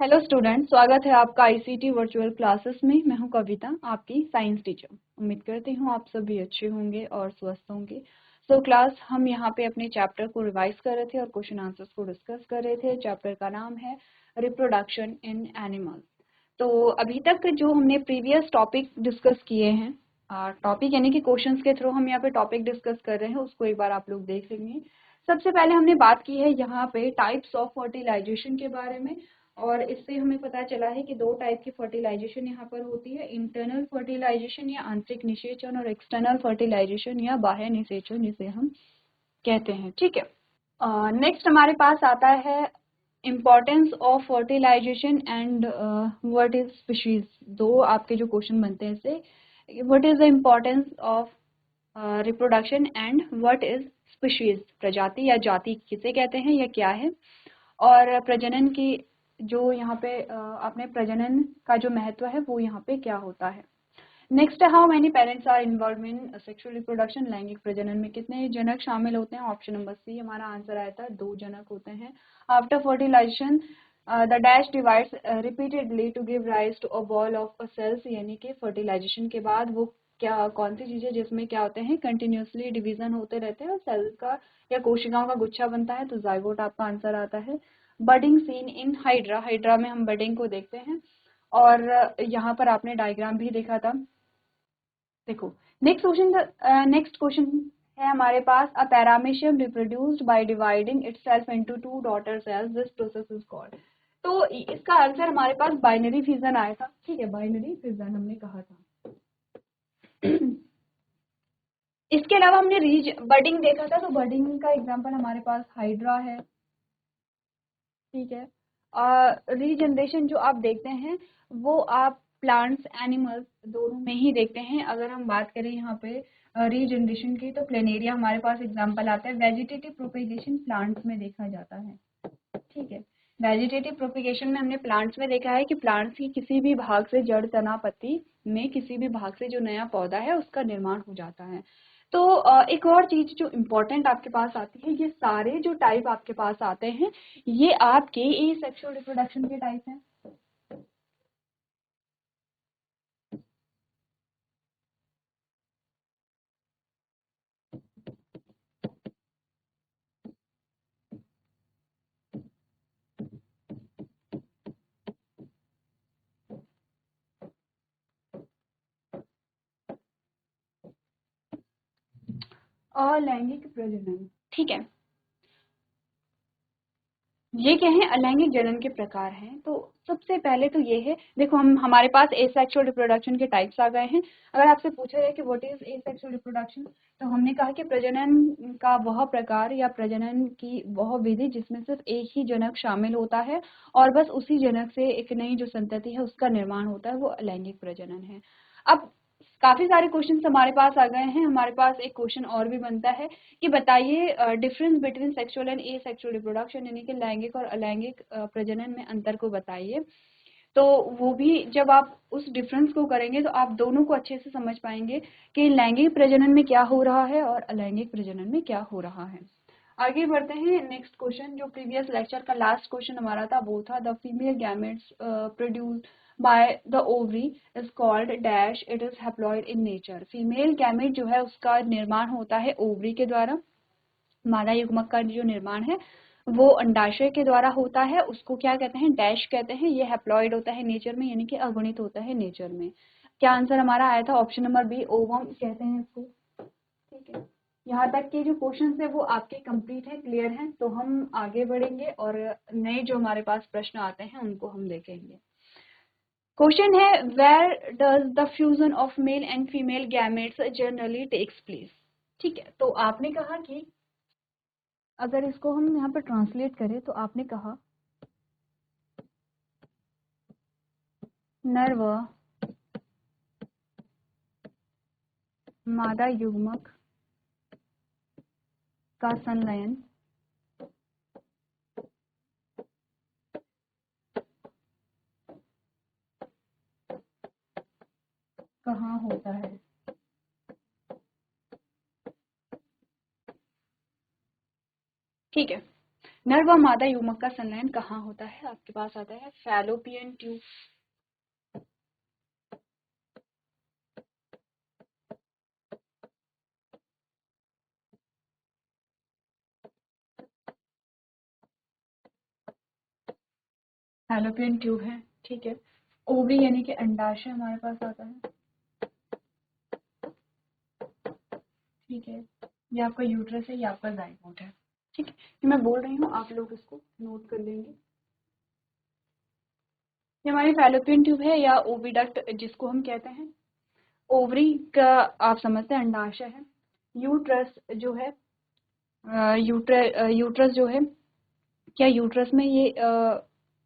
Hello student, स्वागत है आपका आईसीटी वर्चुअल क्लासेस में। मैं हूं कविता, आपकी साइंस टीचर। उम्मीद करती हूं आप सभी अच्छे होंगे और स्वस्थ होंगे। क्लास हम यहां पे अपने चैप्टर को रिवाइज कर रहे थे और क्वेश्चन आंसर्स को डिस्कस कर रहे थे। चैप्टर का नाम है रिप्रोडक्शन इन एनिमल्स। तो अभी तक जो हमने प्रीवियस टॉपिक डिस्कस किए हैं, टॉपिक यानी कि क्वेश्चंस के थ्रू हम यहाँ पे टॉपिक डिस्कस कर रहे हैं, उसको एक बार आप लोग देख लेंगे। सबसे पहले हमने बात की है यहाँ पे टाइप्स ऑफ फर्टिलाइजेशन के बारे में, और इससे हमें पता चला है कि दो टाइप की फर्टिलाइजेशन यहाँ पर होती है, इंटरनल फर्टिलाइजेशन या आंतरिक निषेचन और एक्सटर्नल फर्टिलाइजेशन या बाह्य निषेचन जिसे हम कहते हैं। ठीक है, नेक्स्ट हमारे पास आता है importance of fertilization and what is species. दो आपके जो क्वेश्चन बनते हैं इससे, what is the importance of reproduction and what is species, प्रजाति या जाति किसे कहते हैं या क्या है, और प्रजनन की जो यहाँ पे आपने प्रजनन का जो महत्व है वो यहाँ पे क्या होता है। Next, how many parents are involve in sexual reproduction, लैंगिक प्रजनन में कितने जनक शामिल होते हैं। ऑप्शन नंबर सी हमारा आंसर आया था, 2 जनक होते हैं। After fertilization the dash divides repeatedly to give rise to a ball of a cells, यानी कि फर्टिलाइजेशन के बाद वो क्या कौन सी चीजें जिसमें क्या होते हैं, कंटिन्यूसली डिवीजन होते रहते हैं और सेल का या कोशिकाओं का गुच्छा बनता है, तो जाइगोट आपका आंसर आता है। Budding seen in hydra, hydra में हम बडिंग को देखते हैं, और यहाँ पर आपने डायग्राम भी देखा था। देखो, नेक्स्ट क्वेश्चन है हमारे पास, a paramecium reproduced by dividing itself into 2 daughter cells, this process is called. तो इसका आंसर हमारे पास बाइनरी फिजन आया था। ठीक है, बाइनरी फिजन हमने कहा था। इसके अलावा हमने बडिंग देखा था, तो बडिंग का एग्जांपल हमारे पास हाइड्रा है। ठीक है, रीजनरेशन जो आप देखते हैं वो आप प्लांट्स एनिमल्स दोनों में ही देखते हैं। अगर हम बात करें यहाँ पे रीजनरेशन की, तो प्लेनेरिया हमारे पास एग्जांपल आता है। वेजिटेटिव प्रोपेगेशन प्लांट्स में देखा जाता है। ठीक है, वेजिटेटिव प्रोपेगेशन में हमने प्लांट्स में देखा है कि प्लांट्स की किसी भी भाग से, जड़, तना, पत्ती में किसी भी भाग से जो नया पौधा है उसका निर्माण हो जाता है। तो एक और चीज जो इम्पोर्टेंट आपके पास आती है, ये सारे जो टाइप आपके पास आते हैं ये आपके ए सेक्सुअल रिप्रोडक्शन के टाइप हैं। अलैंगिक प्रजनन, ठीक है, ये क्या है, अलैंगिक जनन के प्रकार हैं। तो सबसे पहले तो ये है, देखो हम हमारे पास एसेक्सुअल रिप्रोडक्शन के टाइप्स आ गए हैं। अगर आपसे पूछा जाए कि व्हाट इज एसेक्सुअल रिप्रोडक्शन, तो हमने कहा कि प्रजनन का वह प्रकार या प्रजनन की वह विधि जिसमें सिर्फ एक ही जनक शामिल होता है और बस उसी जनक से एक नई जो संतति है उसका निर्माण होता है, वो अलैंगिक प्रजनन है। अब काफी सारे क्वेश्चन हमारे पास आ गए हैं। हमारे पास एक क्वेश्चन और भी बनता है कि बताइए difference between sexual and asexual reproduction, यानी कि लैंगिक और अलैंगिक प्रजनन में अंतर को बताइए। तो वो भी जब आप उस डिफरेंस को करेंगे तो आप दोनों को अच्छे से समझ पाएंगे कि लैंगिक प्रजनन में क्या हो रहा है और अलैंगिक प्रजनन में क्या हो रहा है। आगे बढ़ते हैं। नेक्स्ट क्वेश्चन, जो प्रीवियस लेक्चर का लास्ट क्वेश्चन हमारा था वो था, the female gametes produced by the ovary is called dash, it is haploid in nature. Female gamete जो है उसका निर्माण होता है ओवरी के द्वारा। मादा युग्मक का जो निर्माण है वो अंडाशय के द्वारा होता है, उसको क्या कहते हैं, डैश कहते हैं। ये हैप्लॉइड होता है नेचर में, यानी कि अगुणित होता है नेचर में। क्या आंसर हमारा आया था, ऑप्शन नंबर बी, ओवम कहते हैं इसको। ठीक है, यहाँ तक के जो क्वेश्चन है वो आपके कंप्लीट है, क्लियर है। तो हम आगे बढ़ेंगे और नए जो हमारे पास प्रश्न आते हैं उनको हम देखेंगे। क्वेश्चन है, where does the fusion of male and female gametes generally takes place. ठीक है, तो आपने कहा कि अगर इसको हम यहाँ पर ट्रांसलेट करें तो आपने कहा नर व मादा युग्मक का संलयन कहाँ होता है। ठीक है, नर व मादा युग्मक का संलयन कहाँ होता है? आपके पास आता है फैलोपियन ट्यूब। फैलोपियन ट्यूब है, ठीक है। ओवरी यानी कि अंडाशय हमारे पास आता है, ठीक है। ये आपका यूट्रस है, ये आपका जाइगोट है, ठीक है। ये मैं बोल रही हूँ, आप लोग इसको नोट कर लेंगे। ये हमारी फैलोपियन ट्यूब है या ओविडक्ट जिसको हम कहते हैं। ओवरी का आप समझते हैं अंडाशय है। यूट्रस जो है, यूट्रस जो है, क्या यूट्रस में ये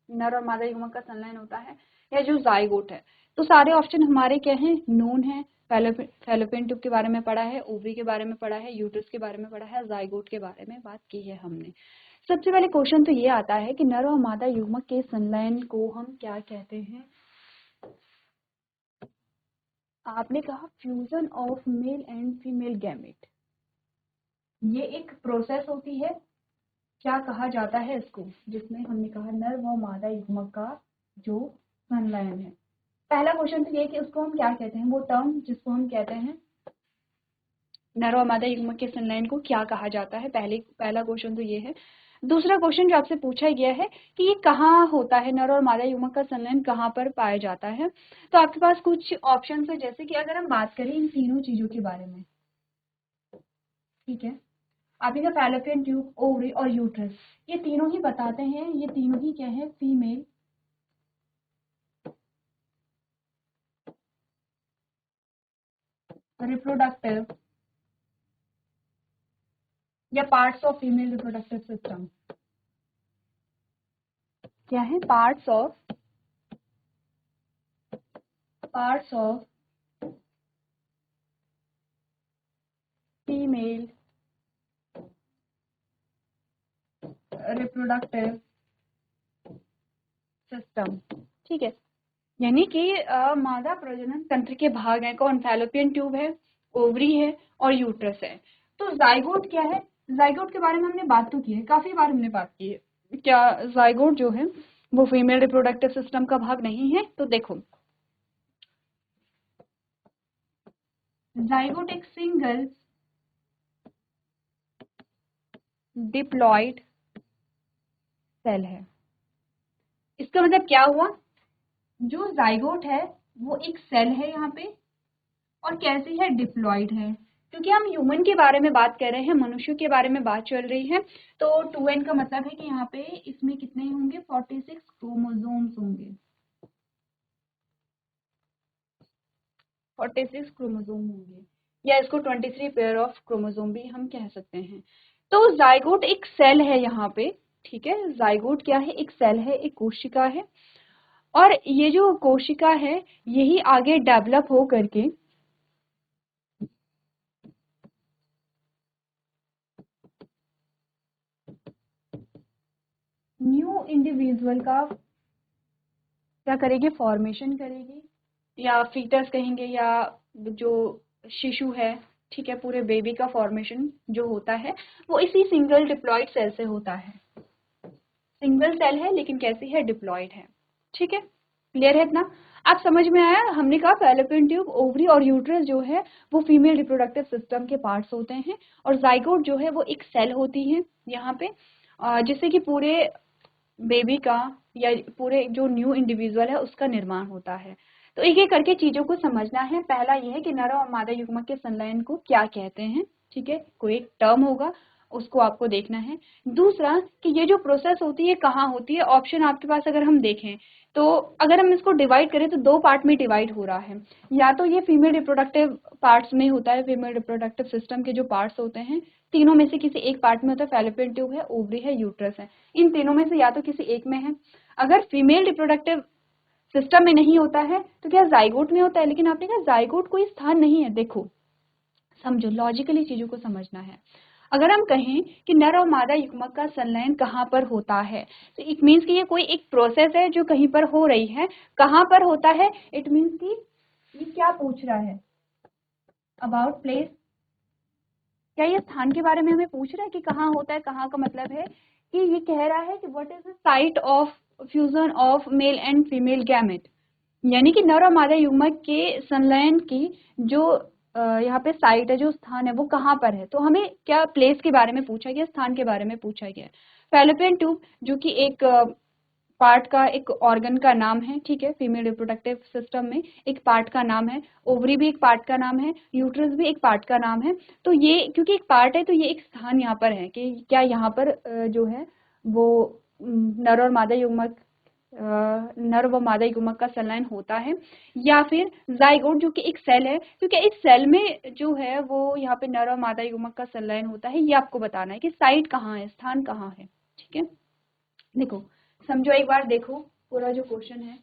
नर और मादा युग्मक का संलयन होता है, या जो जाइगोट है। तो सारे ऑप्शन हमारे क्या हैं, नोन है। फैलोपियन ट्यूब के बारे में पढ़ा है, ओवरी के बारे में पढ़ा है, यूट्रस के बारे में पढ़ा है, जाइगोट के बारे में बात की है हमने। सबसे पहले क्वेश्चन तो ये आता है कि नर और मादा युग्मक के संलयन को हम क्या कहते हैं। आपने कहा fusion of male and female gamete. ये एक प्रोसेस होती है, क्या कहा जाता है इसको, जिसमें हमने कहा नर व मादा युग्मक का जो संलयन है। पहला क्वेश्चन तो ये कि उसको हम क्या कहते हैं, वो टर्म जिसको हम कहते हैं नर और मादा युग्मक के संलयन को क्या कहा जाता है। पहला क्वेश्चन तो ये है। दूसरा क्वेश्चन जो आपसे पूछा गया है कि ये कहाँ होता है, नर और मादा युग्मक का संलयन कहाँ पर पाया जाता है। तो आपके पास कुछ ऑप्शन है, जैसे कि अगर हम बात करें इन तीनों चीजों के बारे में, ठीक है। आपने कहा फैलोपियन ट्यूब, ओवरी और यूट्रस, ये तीनों ही बताते हैं, ये तीनों ही क्या है, फीमेल रिप्रोडक्टिव या parts of female reproductive system. क्या है, parts of female reproductive system, ठीक है। यानी कि मादा प्रजनन तंत्र के भाग हैं कौन, फैलोपियन ट्यूब है, ओवरी है और यूट्रस है। तो जाइगोट क्या है, जाइगोट के बारे में हमने बात तो की है, काफी बार हमने बात की है। क्या जाइगोट जो है वो फीमेल रिप्रोडक्टिव सिस्टम का भाग नहीं है? तो देखो, जाइगोट एक सिंगल डिप्लॉइड सेल है। इसका मतलब क्या हुआ, जो जाइगोट है वो एक सेल है यहाँ पे, और कैसी है, डिप्लॉइड है। क्योंकि हम ह्यूमन के बारे में बात कर रहे हैं, मनुष्य के बारे में बात चल रही है, तो 2n का मतलब है कि यहाँ पे इसमें कितने होंगे, 46 क्रोमोसोम्स होंगे, 46 क्रोमोसोम होंगे, या इसको 23 पेयर ऑफ क्रोमोसोम भी हम कह सकते हैं। तो जाइगोट एक सेल है यहाँ पे, ठीक है। जाइगोट क्या है, एक सेल है, एक कोशिका है, और ये जो कोशिका है यही आगे डेवलप हो करके न्यू इंडिविजुअल का क्या करेगी, फॉर्मेशन करेगी, या फीटस कहेंगे, या जो शिशु है, ठीक है, पूरे बेबी का फॉर्मेशन जो होता है वो इसी सिंगल डिप्लॉइड सेल से होता है। सिंगल सेल है लेकिन कैसी है, डिप्लॉइड है, ठीक है। क्लियर है इतना, आप समझ में आया। हमने कहा फैलोपियन ट्यूब, ओवरी और यूट्रस जो है वो फीमेल रिप्रोडक्टिव सिस्टम के पार्ट्स होते हैं, और जाइगोट जो है वो एक सेल होती है यहाँ पे, जिससे कि पूरे बेबी का या पूरे जो न्यू इंडिविजुअल है उसका निर्माण होता है। तो एक एक करके चीजों को समझना है। पहला यह है कि नर और मादा युग्मक के संलयन को क्या कहते हैं, ठीक है, कोई एक टर्म होगा उसको आपको देखना है। दूसरा कि ये जो प्रोसेस होती है कहाँ होती है, ऑप्शन आपके पास अगर हम देखें तो अगर हम इसको डिवाइड करें तो दो पार्ट में डिवाइड हो रहा है, या तो ये फीमेल रिप्रोडक्टिव पार्ट्स में होता है, फीमेल रिप्रोडक्टिव सिस्टम के जो पार्ट्स होते हैं तीनों में से किसी एक पार्ट में होता है, फैलोपियन ट्यूब है, ओवरी है, यूट्रस है, इन तीनों में से या तो किसी एक में है। अगर फीमेल रिप्रोडक्टिव सिस्टम में नहीं होता है तो क्या जाइगोट में होता है, लेकिन आपने कहा जाइगोट कोई स्थान नहीं है। देखो समझो, लॉजिकली चीजों को समझना है। अगर हम कहें कि नर और मादा युग्मक का संलयन कहाँ पर होता है, तो इट मीन्स कि ये कोई एक प्रोसेस है जो कहीं पर हो रही है। कहाँ पर होता है, इट मीन्स कि ये क्या पूछ रहा है, अबाउट प्लेस। क्या ये स्थान के बारे में हमें पूछ रहा है कि कहाँ होता है, कहाँ का मतलब है कि ये कह रहा है कि what is the site of fusion of male and female gamete, यानी कि नर और मादा युग्मक के संलयन की जो यहाँ पे साइट है, जो स्थान है, वो कहाँ पर है। तो हमें क्या प्लेस के बारे में पूछा गया, स्थान के बारे में पूछा गया। फैलोपियन ट्यूब जो कि एक पार्ट का, एक ऑर्गन का नाम है, ठीक है, फीमेल रिप्रोडक्टिव सिस्टम में एक पार्ट का नाम है, ओवरी भी एक पार्ट का नाम है, यूट्रस भी एक पार्ट का नाम है। तो ये क्योंकि एक पार्ट है तो ये एक स्थान यहाँ पर है कि क्या यहाँ पर जो है वो नर और मादा युग्मक नर व मादा युग्मक का संलयन होता है, या फिर जाइगोट जो कि एक सेल है, क्योंकि इस सेल में जो है वो यहाँ पे नर और मादा युग्मक का संलयन होता है। ये आपको बताना है कि साइट कहाँ है, स्थान कहाँ है, ठीक है। देखो समझो, एक बार देखो पूरा जो क्वेश्चन है।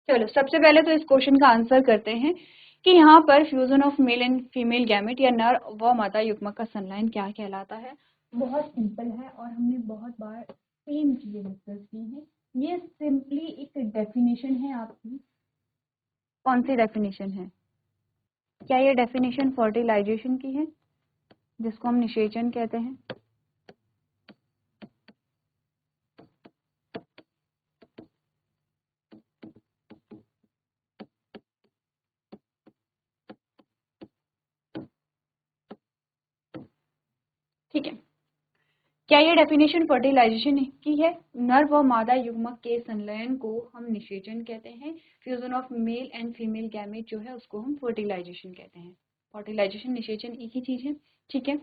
चलो सबसे पहले तो इस क्वेश्चन का आंसर करते हैं कि यहाँ पर fusion of male and female gamete या नर व मादा युग्मक का संलयन क्या कहलाता है। बहुत सिंपल है और हमने बहुत बार सेम चीजें डिस्कस की हैं। ये सिंपली एक डेफिनेशन है आपकी। कौन सी डेफिनेशन है? क्या ये डेफिनेशन फर्टिलाइजेशन की है, जिसको हम निषेचन कहते हैं? ठीक है, क्या ये डेफिनेशन फर्टिलाइजेशन की है? नर व मादा युग्मक के संलयन को हम निषेचन कहते हैं। Fusion of male and female gamete जो है उसको हम फर्टिलाइजेशन कहते हैं। फर्टिलाइजेशन निषेचन एक ही चीज है, ठीक है।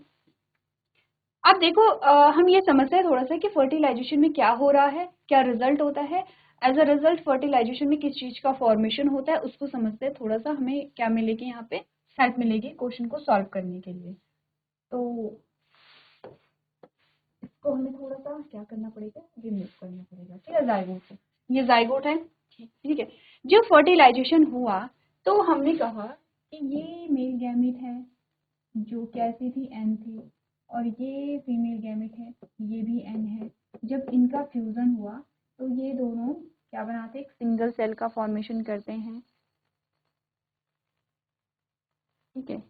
अब देखो हम ये समझते हैं थोड़ा सा कि फर्टिलाइजेशन में क्या हो रहा है, क्या रिजल्ट होता है। एज अ रिजल्ट फर्टिलाइजेशन में किस चीज का फॉर्मेशन होता है उसको समझते हैं थोड़ा सा। हमें क्या मिलेगी यहाँ पे, हेल्प मिलेगी क्वेश्चन को सॉल्व करने के लिए। तो इसको हमें थोड़ा सा क्या करना पड़ेगा, रिमूव करना पड़ेगा, ठीक है। जाइगोट को, ये जाइगोट है, ठीक है। जब फर्टिलाइजेशन हुआ तो हमने कहा कि ये मेल गैमेट है जो कैसी थी, एन थी, और ये फीमेल गैमेट है, ये भी एन है। जब इनका फ्यूजन हुआ तो ये दोनों क्या बनाते हैं, एक सिंगल सेल का फॉर्मेशन करते हैं, ठीक है।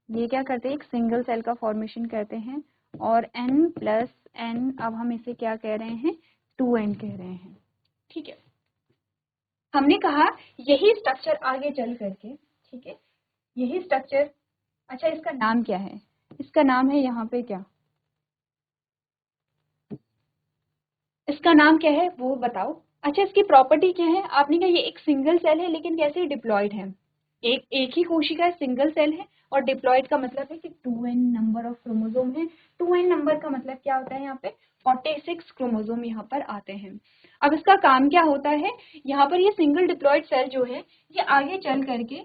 ये क्या करते हैं, एक सिंगल सेल का फॉर्मेशन करते हैं। और n प्लस n, अब हम इसे क्या कह रहे हैं, 2n कह रहे हैं, ठीक है। हमने कहा यही स्ट्रक्चर आगे चल करके, ठीक है, यही स्ट्रक्चर। अच्छा इसका नाम क्या है? इसका नाम है यहाँ पे क्या, इसका नाम क्या है वो बताओ। अच्छा इसकी प्रॉपर्टी क्या है? आपने कहा ये एक सिंगल सेल है लेकिन कैसे डिप्लॉयड है, एक ही कोशिका सिंगल सेल है, और डिप्लॉयड का मतलब है कि 2n नंबर ऑफ क्रोमोसोम है। 2n नंबर का मतलब क्या होता है, यहाँ पे 46 क्रोमोसोम यहाँ पर आते हैं। अब इसका काम क्या होता है, यहाँ पर ये सिंगल डिप्लॉयड सेल जो है ये आगे चल करके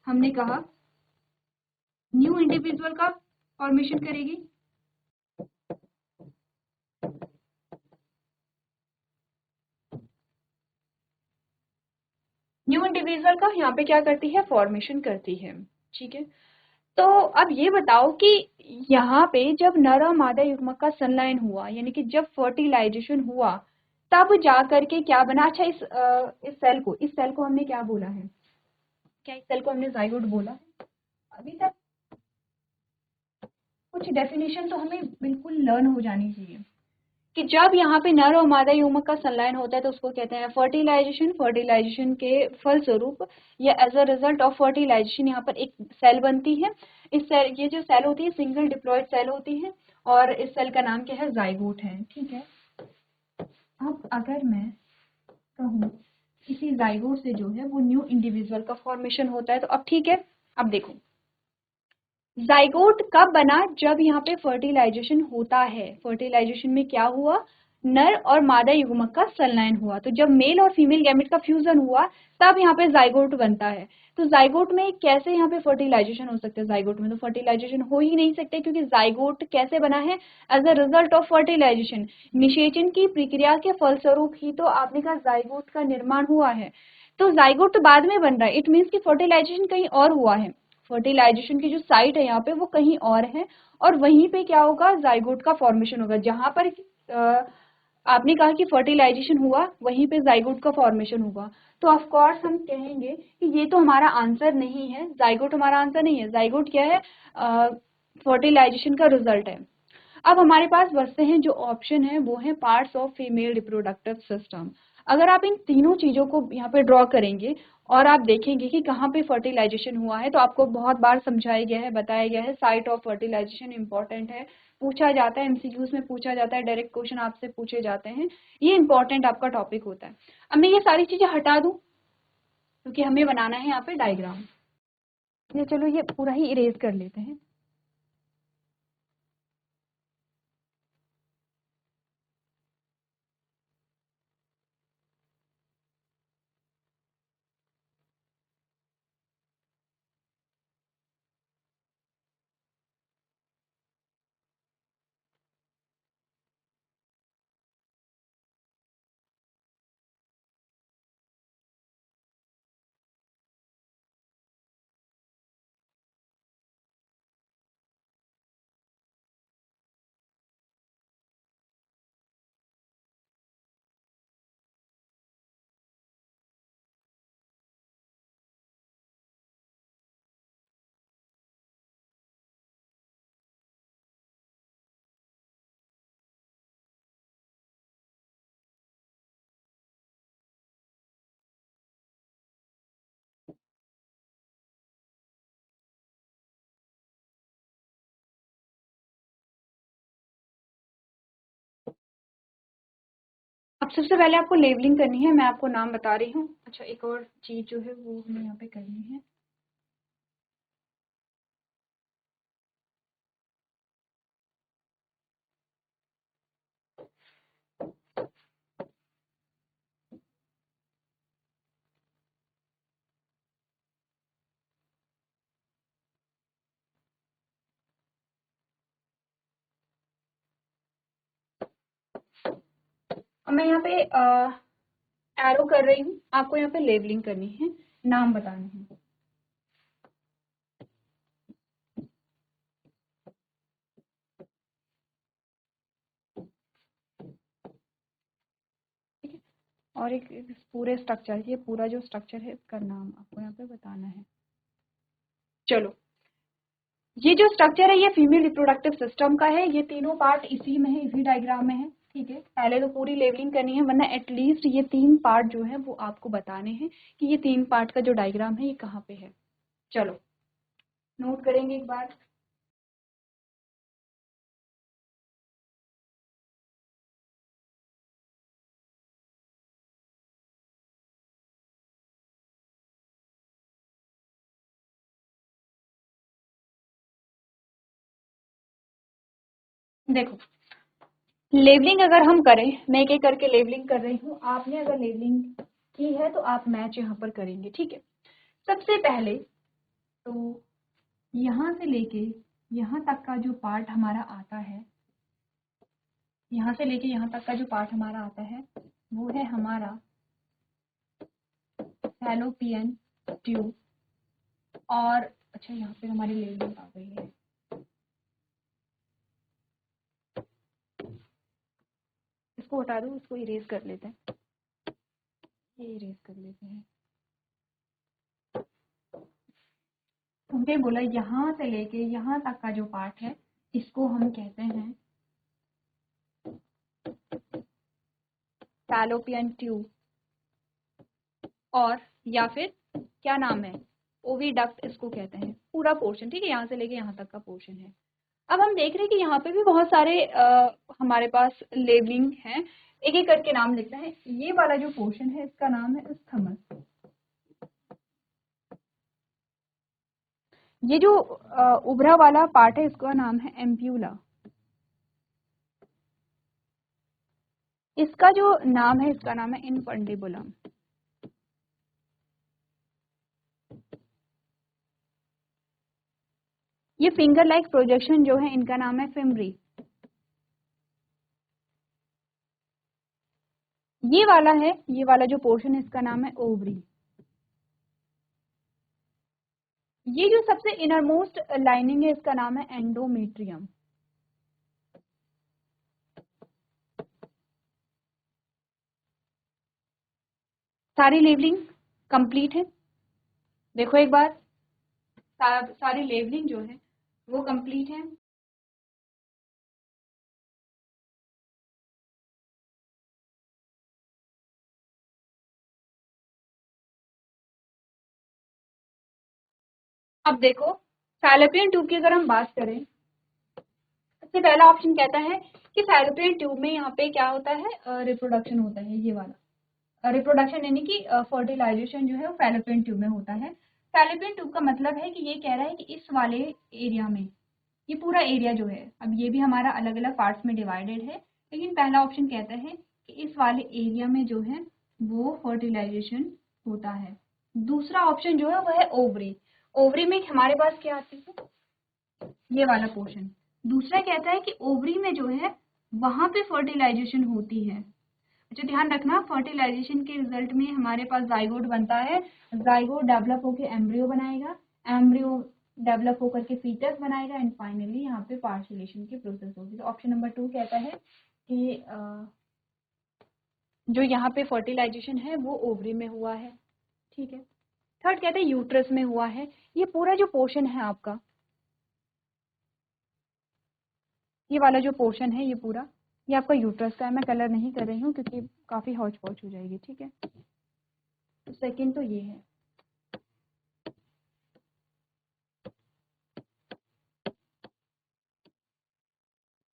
हमने कहा न्यू इंडिविजुअल का फॉर्मेशन करेगी। न्यू इंडिविजुअल का यहाँ पे क्या करती है, फॉर्मेशन करती है, ठीक है। तो अब ये बताओ कि यहाँ पे जब नर और मादा युग्मक का संलयन हुआ, यानी कि जब फर्टिलाइजेशन हुआ, तब जा करके क्या बना। अच्छा इस सेल को हमने क्या बोला है, क्या इस सेल को हमने जाइगोट बोला है? अभी तक कुछ डेफिनेशन तो हमें बिल्कुल लर्न हो जानी चाहिए कि जब यहाँ पे नर और मादा युग्मक का संलयन होता है तो उसको कहते हैं फर्टिलाइजेशन। फर्टिलाइजेशन के फलस्वरूप या as a result of fertilization यहाँ पर एक सेल बनती है। इस सेल, ये जो सेल होती है सिंगल डिप्लॉयड सेल होती है, और इस सेल का नाम क्या है, जाइगोट है, ठीक है। अब अगर मैं कहूँ किसी जाइगोट से जो है वो न्यू इंडिविजुअल का फॉर्मेशन होता है, तो अब ठीक है। अब देखो जाइगोट कब बना, जब यहाँ पे फर्टिलाइजेशन होता है। फर्टिलाइजेशन में क्या हुआ, नर और मादा युग्मक का संलयन हुआ। तो जब मेल और फीमेल गैमेट का फ्यूजन हुआ तब यहाँ पे जाइगोट बनता है। तो जाइगोट में कैसे यहाँ पे फर्टिलाइजेशन हो सकता है, जाइगोट में तो फर्टिलाइजेशन हो ही नहीं सकते, क्योंकि जाइगोट कैसे बना है, as a result of fertilization, निषेचन की प्रक्रिया के फलस्वरूप ही तो आपने कहा जाइगोट का निर्माण हुआ है। तो जाइगोट तो बाद में बन रहा है, इट मीन्स की फर्टिलाइजेशन कहीं और हुआ है। फर्टिलाइजेशन की जो साइट है यहाँ पे वो कहीं और है, और वहीं पे क्या होगा, जाइगोट का फॉर्मेशन होगा। जहां पर आपने कहा कि फर्टिलाइजेशन हुआ, वहीं पे जाइगोट का फॉर्मेशन होगा। तो ऑफ कोर्स हम कहेंगे कि ये तो हमारा आंसर नहीं है, जाइगोट हमारा आंसर नहीं है। जाइगोट क्या है, फर्टिलाइजेशन का रिजल्ट है। अब हमारे पास बचते हैं जो ऑप्शन है, वो है parts of female reproductive system. अगर आप इन तीनों चीजों को यहाँ पे ड्रॉ करेंगे और आप देखेंगे कि कहाँ पे फर्टिलाइजेशन हुआ है, तो आपको बहुत बार समझाया गया है, बताया गया है, साइट ऑफ फर्टिलाइजेशन इंपॉर्टेंट है, पूछा जाता है, एमसीक्यूज में पूछा जाता है, डायरेक्ट क्वेश्चन आपसे पूछे जाते हैं, ये इंपॉर्टेंट आपका टॉपिक होता है। अब मैं ये सारी चीजें हटा दूं क्योंकि हमें बनाना है यहाँ पे डायग्राम। ये चलो ये पूरा ही इरेज कर लेते हैं। अब सबसे पहले आपको लेबलिंग करनी है, मैं आपको नाम बता रही हूँ। अच्छा, एक और चीज जो है वो हमें यहाँ पे करनी है। अब मैं यहाँ पे एरो कर रही हूँ, आपको यहाँ पे लेबलिंग करनी है, नाम बताने हैं। ठीक है, और एक इस पूरे स्ट्रक्चर, ये पूरा जो स्ट्रक्चर है इसका नाम आपको यहाँ पे बताना है। चलो, ये जो स्ट्रक्चर है ये फीमेल रिप्रोडक्टिव सिस्टम का है, ये तीनों पार्ट इसी में है, इसी डायग्राम में है। ठीक है, पहले तो पूरी लेबलिंग करनी है, वरना एटलीस्ट ये तीन पार्ट जो है वो आपको बताने हैं कि ये तीन पार्ट का जो डायग्राम है ये कहाँ पे है। चलो नोट करेंगे एक बार। देखो, लेबलिंग अगर हम करें, मैं एक एक करके लेबलिंग कर रही हूँ, आपने अगर लेबलिंग की है तो आप मैच यहाँ पर करेंगे। ठीक है, सबसे पहले तो यहाँ से लेके यहाँ तक का जो पार्ट हमारा आता है, यहाँ से लेके यहाँ तक का जो पार्ट हमारा आता है वो है हमारा फैलोपियन ट्यूब। और अच्छा, यहाँ पे हमारी लेबलिंग आ गई है। इसको हटा दो, इसको इरेज कर लेते हैं, ये इरेज कर लेते हैं। उनके बोला यहाँ से लेके यहाँ तक का जो पार्ट है इसको हम कहते हैं फैलोपियन ट्यूब, और या फिर क्या नाम है, ओविडक्ट इसको कहते हैं, पूरा पोर्शन। ठीक है, यहाँ से लेके यहाँ तक का पोर्शन है। अब हम देख रहे हैं कि यहाँ पे भी बहुत सारे हमारे पास लेबलिंग है, एक एक करके नाम लिखते हैं। ये वाला जो पोर्शन है इसका नाम है स्थमस। ये जो उभरा वाला पार्ट है इसका नाम है एम्प्यूला। इसका जो नाम है इसका नाम है इनफंडिबुलम। ये फिंगर लाइक प्रोजेक्शन जो है इनका नाम है फिमरी। ये वाला है, ये वाला जो पोर्शन है इसका नाम है ओवरी। ये जो सबसे इनरमोस्ट लाइनिंग है इसका नाम है एंडोमेट्रियम। सारी लेबलिंग कंप्लीट है, देखो एक बार, सारी लेबलिंग जो है वो कंप्लीट है। अब देखो फैलोपियन ट्यूब की अगर हम बात करें, सबसे पहला ऑप्शन कहता है कि फैलोपियन ट्यूब में यहाँ पे क्या होता है, रिप्रोडक्शन होता है। ये वाला रिप्रोडक्शन यानी कि फर्टिलाइजेशन जो है वो फैलोपियन ट्यूब में होता है। फैलोपियन ट्यूब का मतलब है कि ये कह रहा है कि इस वाले एरिया में, ये पूरा एरिया जो है, अब ये भी हमारा अलग अलग पार्ट्स में डिवाइडेड है, लेकिन पहला ऑप्शन कहता है कि इस वाले एरिया में जो है वो फर्टिलाइजेशन होता है। दूसरा ऑप्शन जो है वो है ओवरी। ओवरी में हमारे पास क्या आती है, ये वाला पोर्शन। दूसरा कहता है कि ओवरी में जो है वहां पे फर्टिलाइजेशन होती है। अच्छा ध्यान रखना, फर्टिलाइजेशन के रिजल्ट में हमारे पास जाइगोट बनता है, जाइगोट डेवलप होकर एम्ब्रियो बनाएगा, एम्ब्रियो डेवलप होकर के फीटस बनाएगा, एंड फाइनली यहाँ पे पार्सुलेशन की प्रोसेस होगी। तो ऑप्शन नंबर 2 कहता है कि जो यहाँ पे फर्टिलाइजेशन है वो ओवरी में हुआ है। ठीक है। थर्ड कहते हैं यूट्रस में हुआ है। ये पूरा जो पोर्शन है आपका, ये वाला जो पोर्शन है ये पूरा, ये आपका यूट्रस का है। मैं कलर नहीं कर रही हूँ क्योंकि काफी हौच पौच हो जाएगी। ठीक है। तो सेकंड तो ये है।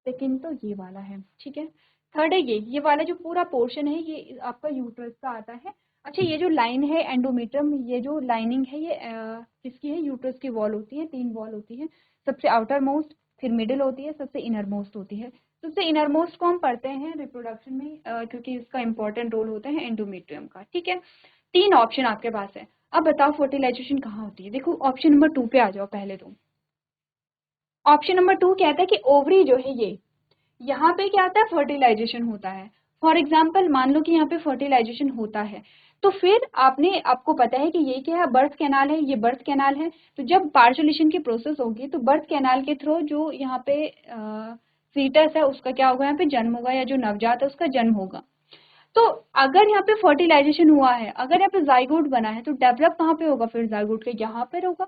सेकंड तो ये वाला है। ठीक है। थर्ड है ये वाला जो पूरा पोर्शन है ये आपका यूट्रस का आता है। अच्छा ये जो लाइन है एंडोमेट्रियम, ये जो लाइनिंग है ये किसकी है, यूट्रस की वॉल होती है। 3 वॉल होती है, सबसे आउटर मोस्ट, फिर मिडिल होती है, सबसे इनर मोस्ट होती है। सबसे इनर मोस्ट को हम पढ़ते हैं रिप्रोडक्शन में क्योंकि इसका इंपॉर्टेंट रोल होता है एंडोमेट्रियम का। ठीक है। 3 ऑप्शन आपके पास है। अब बताओ फर्टिलाइजेशन कहाँ होती है। देखो ऑप्शन नंबर 2 पे आ जाओ पहले तो। ऑप्शन नंबर 2 कहता है कि ओवरी जो है ये, यहाँ पे क्या आता है, फर्टिलाइजेशन होता है। फॉर एग्जाम्पल मान लो कि यहाँ पे फर्टिलाइजेशन होता है, तो फिर आपको पता है कि ये क्या है, बर्थ कैनाल है, ये बर्थ कैनाल है। तो जब पार्सुलेशन की प्रोसेस होगी तो बर्थ कैनाल के थ्रू जो यहाँ पे फीटस है उसका क्या होगा, यहाँ पे जन्म होगा, या जो नवजात है उसका जन्म होगा। तो अगर यहाँ पे फर्टिलाइजेशन हुआ है, अगर यहाँ पे जाइगोट बना है, तो डेवलप कहाँ पे होगा, फिर जाइगोट के यहाँ पर होगा।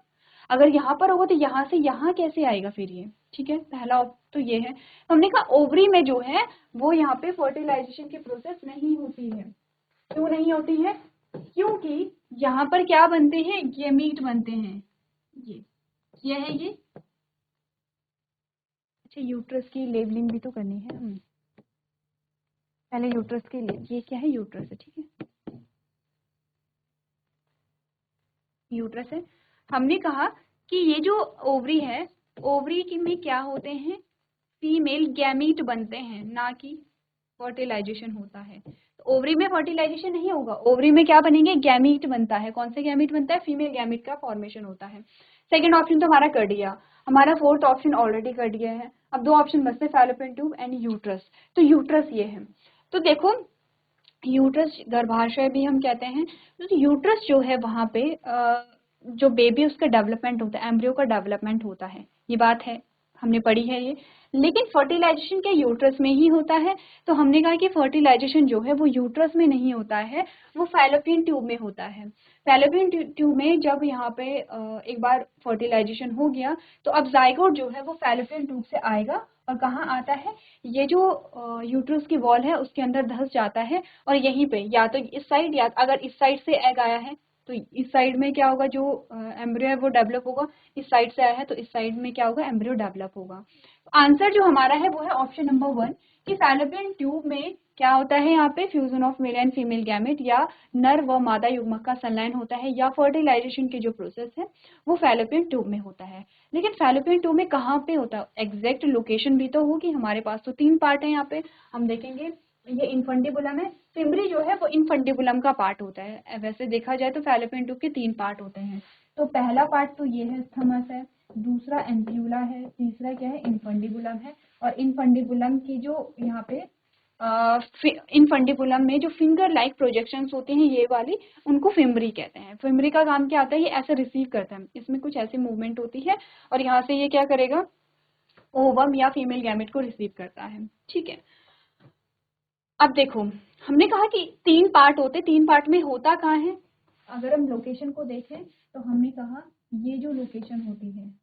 अगर यहाँ पर होगा तो यहाँ से यहाँ कैसे आएगा फिर ये। ठीक है। पहला तो ये है। तो हमने कहा ओवरी में जो है वो यहाँ पे फर्टिलाइजेशन की प्रोसेस नहीं होती है। क्यों नहीं होती है, क्योंकि यहाँ पर क्या बनते हैं, गैमीट बनते हैं। ये है ये। अच्छा यूट्रस की लेबलिंग भी तो करनी है हमें, पहले यूट्रस के लिए। ये क्या है, यूट्रस है। ठीक है। यूट्रस है। हमने कहा कि ये जो ओवरी है, ओवरी की में क्या होते हैं, फीमेल गैमीट बनते हैं, ना कि फर्टिलाइजेशन होता है। तो ओवरी में फर्टिलाइजेशन नहीं होगा, ओवरी में क्या बनेंगे, गैमीट बनता है। कौन से गैमीट बनता है, फीमेल गैमीट का फॉर्मेशन होता है। सेकंड ऑप्शन तो हमारा कर दिया, हमारा फोर्थ ऑप्शन ऑलरेडी कर दिया है। अब 2 ऑप्शन बचते, फैलोपियन ट्यूब एंड यूट्रस। तो यूट्रस ये है। तो देखो यूट्रस गर्भाशय भी हम कहते हैं। तो यूट्रस जो है वहां पे जो बेबी उसका डेवलपमेंट होता है, एम्ब्रियो का डेवलपमेंट होता है, ये बात है, हमने पढ़ी है ये। लेकिन फर्टिलाइजेशन क्या यूट्रस में ही होता है। तो हमने कहा कि फर्टिलाइजेशन जो है वो यूट्रस में नहीं होता है, वो फैलोपियन ट्यूब में होता है। फैलोपियन ट्यूब में जब यहाँ पे एक बार फर्टिलाइजेशन हो गया तो अब जाइगोट जो है वो फैलोपियन ट्यूब से आएगा और कहाँ आता है, ये जो यूट्रस की वॉल है उसके अंदर धंस जाता है। और यहीं पे या तो इस साइड, या अगर इस साइड से एग आया है तो इस साइड में क्या होगा, जो एम्ब्रियो है वो डेवलप होगा। इस साइड से आया है तो इस साइड में क्या होगा, एम्ब्रियो डेवलप होगा। आंसर जो हमारा है वो है ऑप्शन नंबर 1 कि फैलोपियन ट्यूब में क्या होता है, यहाँ पे fusion of male and female gamete या नर व मादा युग्मक का संलयन होता है, या फर्टिलाइजेशन की जो प्रोसेस है वो फैलोपियन ट्यूब में होता है। लेकिन फैलोपियन ट्यूब में कहाँ पे होता है, एग्जैक्ट लोकेशन भी तो होगी। हमारे पास तो 3 पार्ट है यहाँ पे, हम देखेंगे। ये इनफंडिबुलम है, सिम्बरी जो है वो इनफंडिबुलम का पार्ट होता है। वैसे देखा जाए तो फैलोपियन ट्यूब के 3 पार्ट होते हैं। तो पहला पार्ट तो ये है, स्थमस है, दूसरा एम्प्यूला है, तीसरा क्या है, इनफंडिबुलम है। और इनफंडिबुलम की जो यहाँ पे इनफंडिबुलम में जो फिंगर लाइक प्रोजेक्शंस होते हैं ये वाले, उनको फिम्बरी कहते हैं। फिम्बरी का काम क्या आता है, ये ऐसे रिसीव करता है, इसमें कुछ ऐसी मूवमेंट होती है और यहाँ से ये क्या करेगा, ओवम या फीमेल गैमेट को रिसीव करता है। ठीक है, अब देखो हमने कहा कि 3 पार्ट होते, 3 पार्ट में होता कहाँ है। अगर हम लोकेशन को देखें तो हमने कहा ये जो लोकेशन होती है,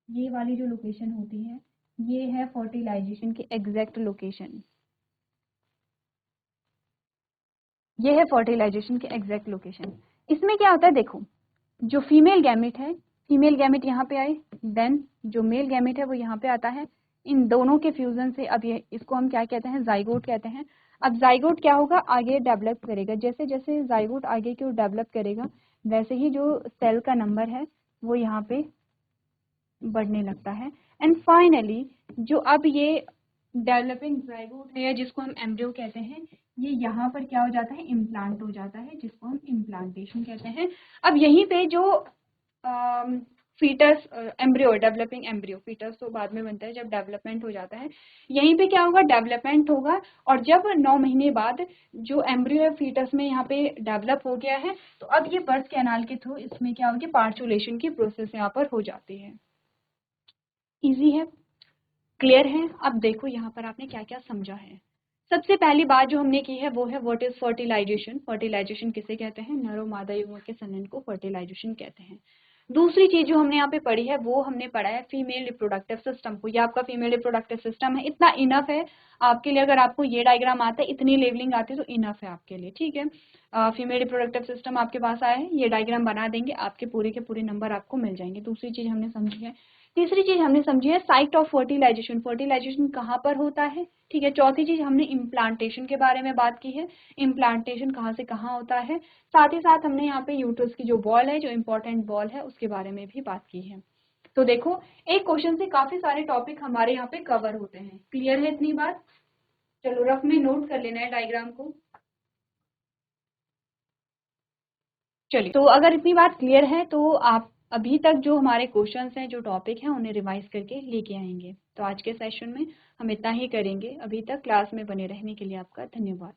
ये वाली जो लोकेशन होती है, ये है फर्टिलाइजेशन की एग्जैक्ट लोकेशन, ये है फर्टिलाइजेशन की एग्जैक्ट लोकेशन। इसमें क्या होता है, देखो जो फीमेल गैमेट है, फीमेल गैमेट यहाँ पे आए, देन जो मेल गैमेट है वो यहाँ पे आता है, इन दोनों के फ्यूजन से अब ये इसको हम क्या कहते हैं, जाइगोट कहते हैं। अब जाइगोट क्या होगा, आगे डेवलप करेगा, जैसे जैसे जाइगोट आगे की ओर डेवलप करेगा वैसे ही जो सेल का नंबर है वो यहाँ पे बढ़ने लगता है। एंड फाइनली जो अब ये डेवलपिंग जाइगोट है जिसको हम एम्ब्रियो कहते हैं, ये यहाँ पर क्या हो जाता है, इम्प्लांट हो जाता है, जिसको हम इम्प्लांटेशन कहते हैं। अब यहीं पे जो fetus embryo, developing embryo, fetus तो बाद में बनता है जब डेवलपमेंट हो जाता है, यहीं पे क्या होगा, डेवलपमेंट होगा। और जब 9 महीने बाद जो एम्ब्रियो है फीटस में यहाँ पे डेवलप हो गया है, तो अब ये बर्थ कैनाल के थ्रू इसमें क्या होगी, पार्चुलेशन की प्रोसेस यहाँ पर हो जाती है। इजी है, क्लियर है। अब देखो यहाँ पर आपने क्या क्या समझा है। सबसे पहली बात जो हमने की है वो है व्हाट इज फर्टिलाइजेशन। फर्टिलाइजेशन किसे कहते हैं, नर और मादा युग्मक के संघनन को फर्टिलाइजेशन कहते हैं। दूसरी चीज जो हमने यहाँ पे पढ़ी है वो हमने पढ़ा है फीमेल रिप्रोडक्टिव सिस्टम को। ये आपका फीमेल रिप्रोडक्टिव सिस्टम है, इतना इनफ है आपके लिए। अगर आपको ये डायग्राम आता है, इतनी लेवलिंग आती है तो इनफ है आपके लिए। ठीक है, फीमेल रिप्रोडक्टिव सिस्टम आपके पास आया है, ये डायग्राम बना देंगे, आपके पूरे के पूरे नंबर आपको मिल जाएंगे। दूसरी चीज हमने समझी है। तीसरी चीज हमने समझी है साइट ऑफ फर्टिलाइजेशन, फर्टिलाइजेशन कहाँ पर होता है। ठीक है, चौथी चीज हमने इम्प्लांटेशन के बारे में बात की है, इम्प्लांटेशन कहाँ से कहाँ होता है। साथ ही साथ हमने यहाँ पे यूट्रस की जो बॉल है, जो इम्पोर्टेंट बॉल है, उसके बारे में भी बात की है। तो देखो एक क्वेश्चन से काफी सारे टॉपिक हमारे यहाँ पे कवर होते हैं। क्लियर है इतनी बात, चलो रफ में नोट कर लेना है डायग्राम को। चलिए, तो अगर इतनी बात क्लियर है तो आप अभी तक जो हमारे क्वेश्चंस हैं, जो टॉपिक हैं, उन्हें रिवाइज करके लेके आएंगे। तो आज के सेशन में हम इतना ही करेंगे। अभी तक क्लास में बने रहने के लिए आपका धन्यवाद।